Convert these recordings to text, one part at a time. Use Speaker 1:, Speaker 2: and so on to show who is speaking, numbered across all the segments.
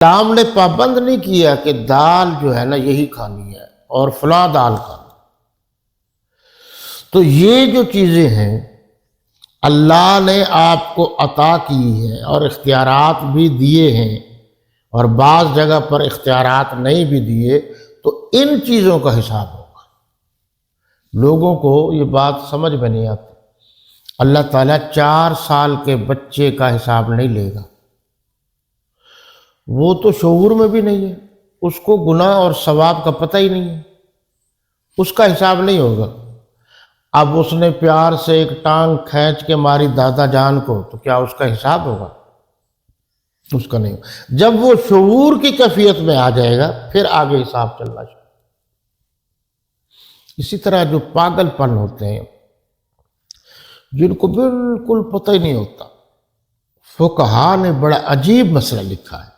Speaker 1: اسلام نے پابند نہیں کیا کہ دال جو ہے نا یہی کھانی ہے اور فلاں دال کھانی. تو یہ جو چیزیں ہیں اللہ نے آپ کو عطا کی ہے اور اختیارات بھی دیے ہیں، اور بعض جگہ پر اختیارات نہیں بھی دیے، تو ان چیزوں کا حساب ہوگا. لوگوں کو یہ بات سمجھ میں نہیں آتی. اللہ تعالیٰ 4 سال کے بچے کا حساب نہیں لے گا. وہ تو شعور میں بھی نہیں ہے، اس کو گناہ اور ثواب کا پتہ ہی نہیں ہے، اس کا حساب نہیں ہوگا. اب اس نے پیار سے ایک ٹانگ کھینچ کے ماری دادا جان کو، تو کیا اس کا حساب ہوگا؟ اس کا نہیں ہوگا. جب وہ شعور کی کیفیت میں آ جائے گا پھر آگے حساب چلنا شروع. اسی طرح جو پاگل پن ہوتے ہیں جن کو بالکل پتہ ہی نہیں ہوتا، فقہا نے بڑا عجیب مسئلہ لکھا ہے.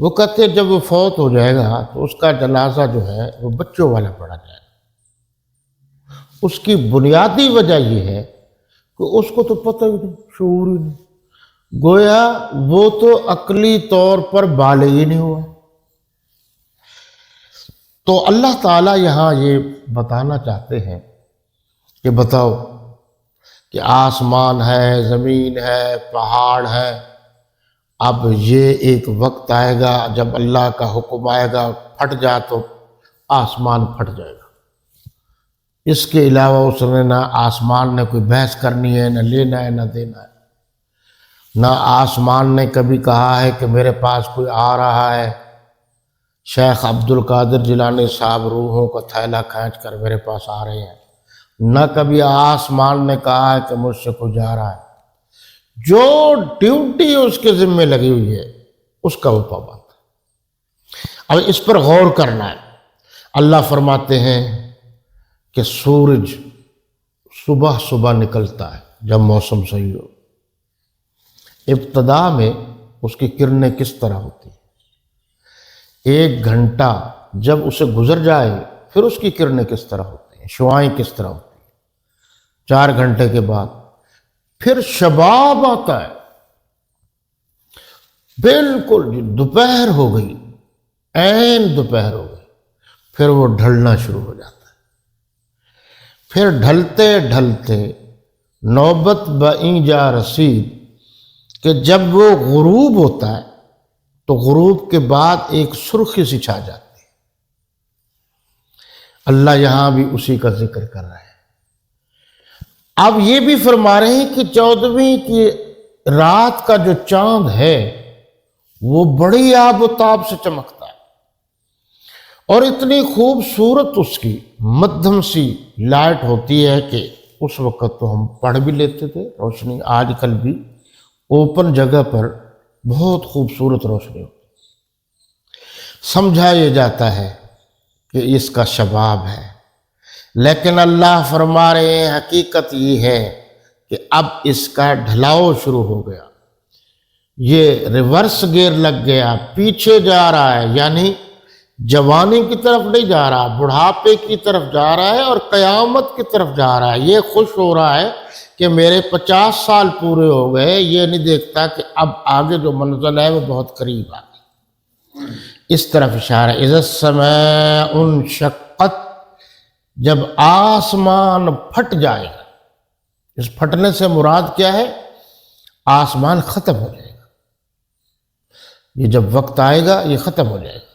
Speaker 1: وہ کہتے ہیں جب وہ فوت ہو جائے گا تو اس کا جنازہ جو ہے وہ بچوں والا پڑھا جائے گا. اس کی بنیادی وجہ یہ ہے کہ اس کو تو پتہ ہی نہیں، شعور ہی نہیں، گویا وہ تو عقلی طور پر بالغ ہی نہیں ہوا. تو اللہ تعالیٰ یہاں یہ بتانا چاہتے ہیں کہ بتاؤ کہ آسمان ہے، زمین ہے، پہاڑ ہے، اب یہ ایک وقت آئے گا جب اللہ کا حکم آئے گا، پھٹ جا تو آسمان پھٹ جائے گا. اس کے علاوہ اس نے نہ آسمان نے کوئی بحث کرنی ہے، نہ لینا ہے، نہ دینا ہے. نہ آسمان نے کبھی کہا ہے کہ میرے پاس کوئی آ رہا ہے. شیخ عبد القادر جیلانی صاحب روحوں کا تھیلا کھینچ کر میرے پاس آ رہے ہیں. نہ کبھی آسمان نے کہا ہے کہ مجھ سے کوئی جا رہا ہے. جو ڈیوٹی اس کے ذمہ لگی ہوئی ہے اس کا وہ پابند ہے. اب اس پر غور کرنا ہے. اللہ فرماتے ہیں کہ سورج صبح صبح نکلتا ہے جب موسم صحیح ہو. ابتدا میں اس کی کرنیں کس طرح ہوتی ہیں، 1 گھنٹہ جب اسے گزر جائے پھر اس کی کرنیں کس طرح ہوتی ہیں، شعائیں کس طرح ہوتی ہیں. 4 گھنٹے کے بعد پھر شباب آتا ہے، بالکل دوپہر ہو گئی، عین دوپہر ہو گئی، پھر وہ ڈھلنا شروع ہو جاتا ہے. پھر ڈھلتے ڈھلتے نوبت بئیں جا رسید کہ جب وہ غروب ہوتا ہے تو غروب کے بعد ایک سرخی سی چھا جاتی ہے. اللہ یہاں بھی اسی کا ذکر کر رہا ہے. اب یہ بھی فرما رہے ہیں کہ 14ویں کی رات کا جو چاند ہے وہ بڑی آب و تاب سے چمکتا ہے، اور اتنی خوبصورت اس کی مدھم سی لائٹ ہوتی ہے کہ اس وقت تو ہم پڑھ بھی لیتے تھے روشنی. آج کل بھی اوپن جگہ پر بہت خوبصورت روشنی ہوتی ہے. سمجھا یہ جاتا ہے کہ اس کا شباب ہے، لیکن اللہ فرما رہے ہیں حقیقت یہ ہے کہ اب اس کا ڈھلاؤ شروع ہو گیا. یہ ریورس گیئر لگ گیا، پیچھے جا رہا ہے. یعنی جوانی کی طرف نہیں جا رہا، بڑھاپے کی طرف جا رہا ہے اور قیامت کی طرف جا رہا ہے. یہ خوش ہو رہا ہے کہ میرے 50 سال پورے ہو گئے. یہ نہیں دیکھتا کہ اب آگے جو منزل ہے وہ بہت قریب آ گئی. اس طرف اشارہ. اذا السماء انشقت، جب آسمان پھٹ جائے گا. اس پھٹنے سے مراد کیا ہے؟ آسمان ختم ہو جائے گا. یہ جب وقت آئے گا یہ ختم ہو جائے گا.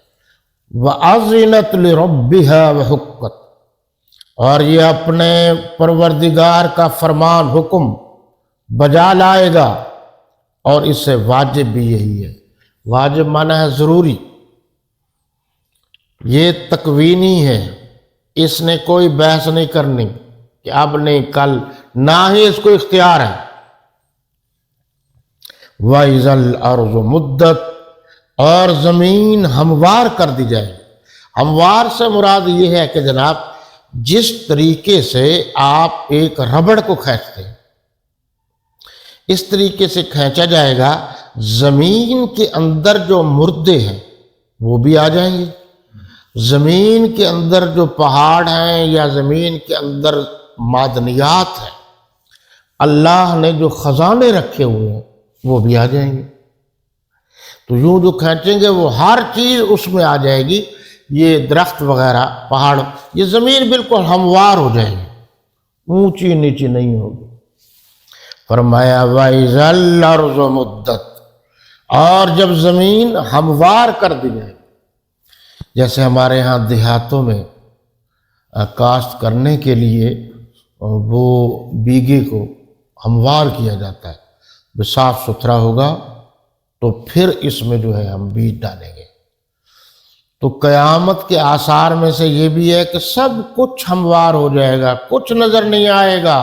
Speaker 1: وَأَذِنَتْ لِرَبِّهَا وَحُقَّتْ، اور یہ اپنے پروردگار کا فرمان حکم بجا لائے گا، اور اس سے واجب بھی یہی ہے. واجب معنی ہے ضروری، یہ تکوینی ہے. اس نے کوئی بحث نہیں کرنی کہ اب نہیں کل، نہ ہی اس کو اختیار ہے. وَإِذَا الْأَرْضُ مُدَّتْ، اور زمین ہموار کر دی جائے گی. ہموار سے مراد یہ ہے کہ جناب جس طریقے سے آپ ایک ربڑ کو کھینچتے ہیں اس طریقے سے کھینچا جائے گا. زمین کے اندر جو مردے ہیں وہ بھی آ جائیں گے. زمین کے اندر جو پہاڑ ہیں یا زمین کے اندر معدنیات ہیں، اللہ نے جو خزانے رکھے ہوئے ہیں وہ بھی آ جائیں گے. تو یوں جو کھینچیں گے وہ ہر چیز اس میں آ جائے گی، یہ درخت وغیرہ، پہاڑ، یہ زمین بالکل ہموار ہو جائے گی، اونچی نیچی نہیں ہوگی۔ فرمایا وَإِذَا الْأَرْضُ مُدَّتْ، اور جب زمین ہموار کر دی جائے، جیسے ہمارے ہاں دیہاتوں میں کاشت کرنے کے لیے وہ بیگے کو ہموار کیا جاتا ہے، صاف ستھرا ہوگا تو پھر اس میں جو ہے ہم بیج ڈالیں گے۔ تو قیامت کے آثار میں سے یہ بھی ہے کہ سب کچھ ہموار ہو جائے گا، کچھ نظر نہیں آئے گا،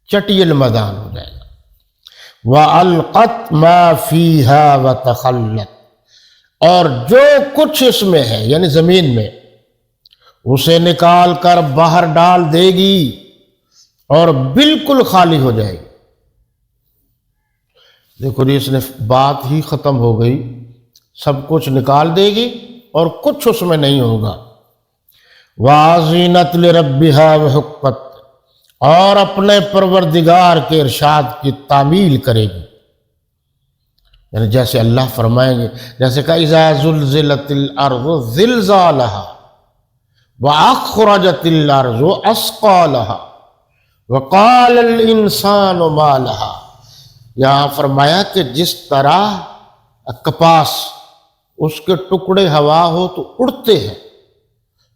Speaker 1: چٹیل میدان ہو جائے گا۔ وَأَلْقَتْ مَا فِيهَا وَتَخَلَّتْ، اور جو کچھ اس میں ہے یعنی زمین میں، اسے نکال کر باہر ڈال دے گی اور بالکل خالی ہو جائے گی۔ دیکھو جی، اس نے بات ہی ختم ہو گئی، سب کچھ نکال دے گی اور کچھ اس میں نہیں ہوگا۔ وَأَذِنَتْ لِرَبِّهَا وَحُقَّتْ، اور اپنے پروردگار کے ارشاد کی تعمیل کرے گی، یعنی جیسے اللہ فرمائیں گے، جیسے کہ اِذَا زُلْزِلَتِ الْأَرْضُ زِلْزَالَهَا وَأَخْرَجَتِ الْأَرْضُ أَثْقَالَهَا وَقَالَ الْإِنسَانُ مَا لَهَا، یہاں فرمایا کہ جس طرح کپاس اس کے ٹکڑے ہوا ہو تو اڑتے ہیں،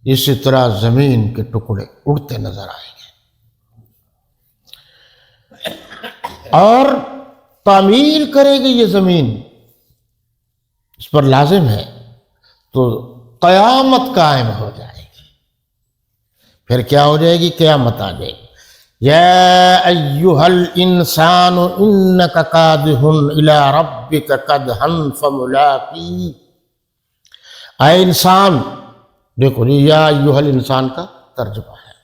Speaker 1: اسی طرح زمین کے ٹکڑے اڑتے نظر آئیں گے، اور تعمیل کرے گی یہ زمین، اس پر لازم ہے، تو قیامت قائم ہو جائے گی۔ پھر کیا ہو جائے گی؟ قیامت آ جائے گی۔ یا ایہا الانسان انک کادح الی ربک کدحا فملاقی، اے انسان، دیکھو جی، یا ایہا الانسان کا ترجمہ ہے،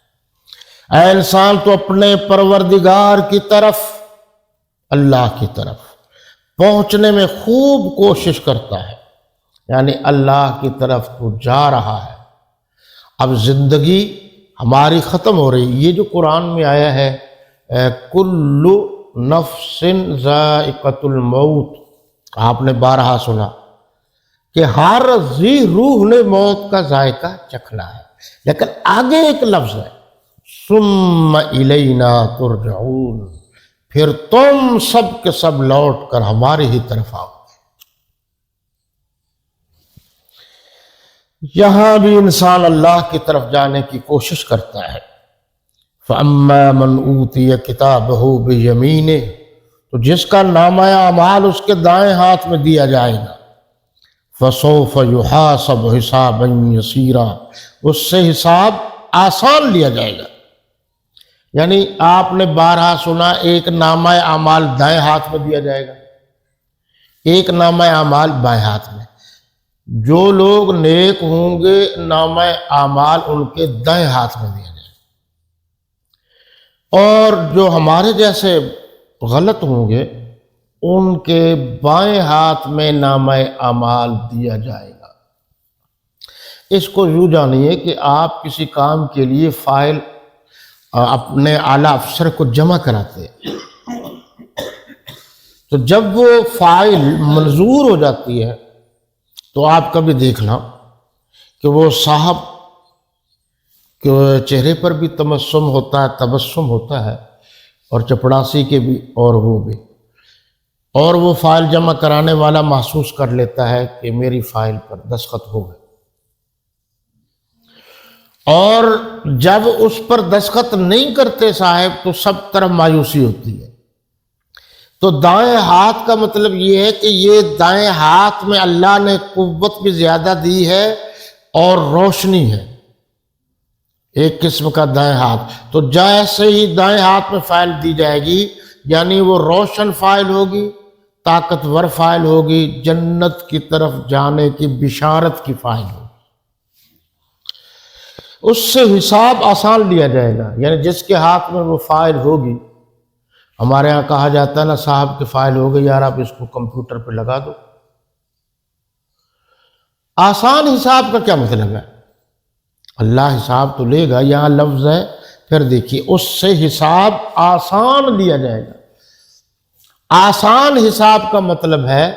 Speaker 1: اے انسان تو اپنے پروردگار کی طرف، اللہ کی طرف پہنچنے میں خوب کوشش کرتا ہے، یعنی اللہ کی طرف تو جا رہا ہے۔ اب زندگی ہماری ختم ہو رہی، یہ جو قرآن میں آیا ہے کل نفس ذائقۃ الموت، آپ نے بارہا سنا کہ ہر ذی روح نے موت کا ذائقہ چکھنا ہے، لیکن آگے ایک لفظ ہے ثم الینا ترجعون، پھر تم سب کے سب لوٹ کر ہماری ہی طرف آؤ۔ یہاں بھی انسان اللہ کی طرف جانے کی کوشش کرتا ہے۔ فَأَمَّا مَنْ أُوتِيَ كِتَابَهُ بِيَمِينِهِ، تو جس کا نامہ اعمال اس کے دائیں ہاتھ میں دیا جائے گا، فَسَوْفَ يُحَاسَبُ حِسَابًا يَسِيرًا، اس سے حساب آسان لیا جائے گا۔ یعنی آپ نے بارہا سنا، ایک نامہ اعمال دائیں ہاتھ میں دیا جائے گا، ایک نامہ اعمال بائیں ہاتھ میں۔ جو لوگ نیک ہوں گے نامہ اعمال ان کے دائیں ہاتھ میں دیا جائے گا، اور جو ہمارے جیسے غلط ہوں گے ان کے بائیں ہاتھ میں نامہ اعمال دیا جائے گا۔ اس کو یوں جانیے کہ آپ کسی کام کے لیے فائل اپنے اعلیٰ افسر کو جمع کراتے ہیں، تو جب وہ فائل منظور ہو جاتی ہے تو آپ کبھی دیکھنا کہ وہ صاحب کے چہرے پر بھی تبسم ہوتا ہے اور چپڑاسی کے بھی، اور وہ بھی، اور وہ فائل جمع کرانے والا محسوس کر لیتا ہے کہ میری فائل پر دستخط ہو گئے، اور جب اس پر دستخط نہیں کرتے صاحب تو سب طرف مایوسی ہوتی ہے۔ تو دائیں ہاتھ کا مطلب یہ ہے کہ یہ دائیں ہاتھ میں اللہ نے قوت بھی زیادہ دی ہے اور روشنی ہے، ایک قسم کا دائیں ہاتھ۔ تو جیسے ہی دائیں ہاتھ میں فائل دی جائے گی، یعنی وہ روشن فائل ہوگی، طاقتور فائل ہوگی، جنت کی طرف جانے کی بشارت کی فائل ہوگی، اس سے حساب آسان لیا جائے گا۔ یعنی جس کے ہاتھ میں وہ فائل ہوگی، ہمارے ہاں کہا جاتا ہے نا، صاحب کی فائل ہو گئی یار، آپ اس کو کمپیوٹر پہ لگا دو۔ آسان حساب کا کیا مطلب ہے؟ اللہ حساب تو لے گا، یہاں لفظ ہے، پھر دیکھیے اس سے حساب آسان لیا جائے گا۔ آسان حساب کا مطلب ہے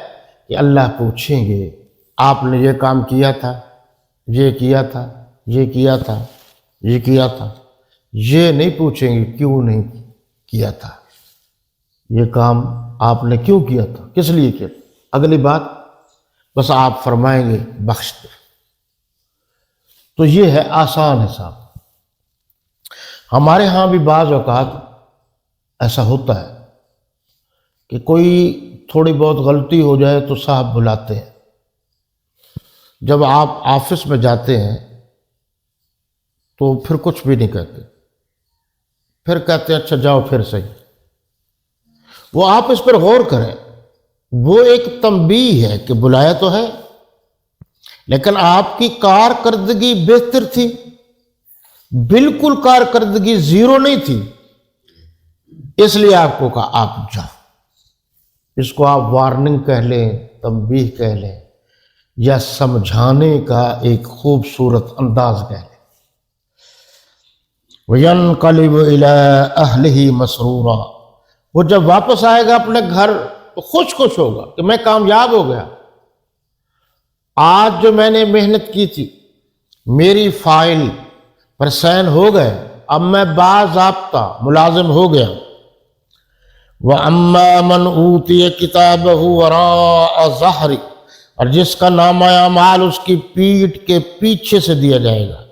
Speaker 1: کہ اللہ پوچھیں گے آپ نے یہ کام کیا تھا، یہ کیا تھا، یہ کیا تھا، یہ کیا تھا، یہ نہیں پوچھیں گے کیوں نہیں کیا تھا، یہ کام آپ نے کیوں کیا تھا، کس لیے کیا تھا۔ اگلی بات بس آپ فرمائیں گے بخش دے۔ تو یہ ہے آسان حساب۔ ہمارے ہاں بھی بعض اوقات ایسا ہوتا ہے کہ کوئی تھوڑی بہت غلطی ہو جائے تو صاحب بلاتے ہیں، جب آپ آفس میں جاتے ہیں تو پھر کچھ بھی نہیں کہتے، پھر کہتے ہیں اچھا جاؤ پھر صحیح۔ وہ آپ اس پر غور کریں، وہ ایک تنبیہ ہے کہ بلایا تو ہے لیکن آپ کی کارکردگی بہتر تھی، بالکل کارکردگی زیرو نہیں تھی، اس لیے آپ کو کہا آپ جاؤ۔ اس کو آپ وارننگ کہہ لیں، تنبیہ کہہ لیں، یا سمجھانے کا ایک خوبصورت انداز کہہ لیں۔ وَيَنْقَلِبُ إِلَىٰ أَهْلِهِ مَسْرُورًا، وہ جب واپس آئے گا اپنے گھر تو خوش ہوگا کہ میں کامیاب ہو گیا، آج جو میں نے محنت کی تھی میری فائل پر سائن ہو گئے، اب میں باضابطہ ملازم ہو گیا۔ وَأَمَّا مَنْ أُوتِيَ كِتَابَهُ وَرَاءَ ظَهْرِهِ، اور جس کا نامہ اعمال اس کی پیٹھ کے پیچھے سے دیا جائے گا۔